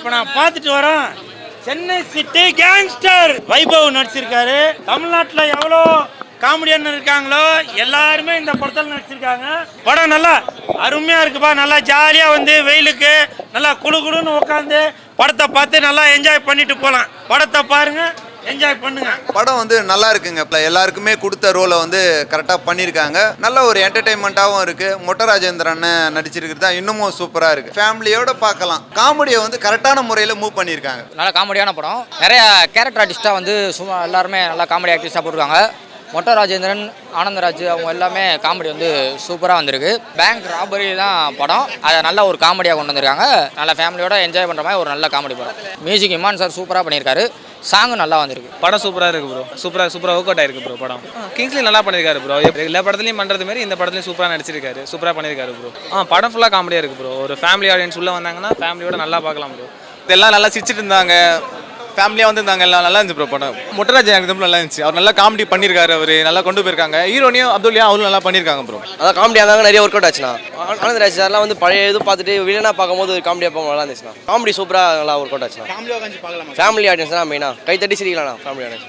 இப்போ நான் பார்த்துட்டு வரோம். சென்னை சிட்டி கேங்ஸ்டர் வைபவ் நடிச்சிருக்காரு. தமிழ்நாட்டில் எவ்வளோ காமெடியன் இருக்காங்களோ எல்லாருமே இந்த படத்தில் நடிச்சிருக்காங்க. படம் நல்லா அருமையா இருக்குப்பா. நல்லா ஜாலியா வந்து வெயிலுக்கு நல்லா குளு குளுன்னு உட்காந்து படத்தை பார்த்து நல்லா என்ஜாய் பண்ணிட்டு போகலாம். படத்தை பாருங்க, என்ஜாய் பண்ணுங்க. படம் வந்து நல்லா இருக்குங்க. எல்லாருக்குமே கொடுத்த ரோலை வந்து கரெக்டாக பண்ணியிருக்காங்க. நல்ல ஒரு என்டர்டைன்மெண்ட்டாகவும் இருக்கு. மொட்டை ராஜேந்திரன் நடிச்சிருக்கிறது தான் இன்னமும் சூப்பராக இருக்கு. ஃபேமிலியோட பார்க்கலாம். காமெடியை வந்து கரெக்டான முறையில் மூவ் பண்ணியிருக்காங்க. நல்ல காமெடியான படம். நிறைய கேரக்டர் ஆர்டிஸ்டாக வந்து சும்மா எல்லாருமே நல்லா காமெடி ஆர்டிஸ்டாக போட்டிருக்காங்க. மொட்டை ராஜேந்திரன், ஆனந்தராஜ் அவங்க எல்லாமே காமெடி வந்து சூப்பராக வந்திருக்கு. பேங்க் ராபரி தான் படம். அதை நல்ல ஒரு காமெடியாக கொண்டு வந்திருக்காங்க. நல்ல ஃபேமிலியோட என்ஜாய் பண்ணுற மாதிரி ஒரு நல்ல காமெடி படம். மியூசிக் இமான் சார் சூப்பராக பண்ணியிருக்காரு. சாங்கும் நல்லா வந்திருக்கு. படம் சூப்பராக இருக்குது ப்ரோ. சூப்பராக ஒர்க் அவுட் ஆயிருக்கு ப்ரோ. படம் கிங்ஸ்லி நல்லா பண்ணியிருக்காரு ப்ரோ. எல்லா படத்துலையும் பண்ணுறது மாதிரி இந்த படத்துலையும் சூப்பராக நடிச்சிருக்காரு. சூப்பராக பண்ணியிருக்காரு ப்ரோ. படம் ஃபுல்லாக காமெடியாக இருக்குது ப்ரோ. ஒரு ஃபேமிலி ஆடியன்ஸ் உள்ளே வந்தாங்கன்னா ஃபேமிலியோட நல்லா பார்க்கலாம் ப்ரோ. இதெல்லாம் நல்லா சிரிச்சிட்டு இருந்தாங்க. ஃபேமிலியாக வந்து இருந்தாங்க. எல்லாம் நல்லா இருந்துச்சு ப்ரோ. படம் மொட்டராஜ் எக்ஸாம்பிள் நல்லா இருந்துச்சு. அவர் நல்லா காமெடி பண்ணியிருக்காரு. அவர் நல்லா கொண்டு போயிருக்காங்க. ஹீரோனியும் அப்துல்லியா அவரும் நல்லா பண்ணியிருக்காங்க ப்ரோ. அதான் காமெடியாக இருந்தாங்க. நிறைய ஒர்க் அவுட் ஆச்சுண்ணா. ஆனந்தராஜ் சார்லாம் வந்து பழைய இது பார்த்துட்டு வில்லனா பார்க்கும்போது ஒரு காமெடியாக பார்க்க நல்லா இருந்துச்சுண்ணா. காமெடி சூப்பராக நல்லா ஒர்க் அவுட் ஆச்சுண்ணா. ஃபேமிலி ஆடியன்ஸ்னா மெயினாக கை தட்டி சிரிக்கலாம்ண்ணா. Family audience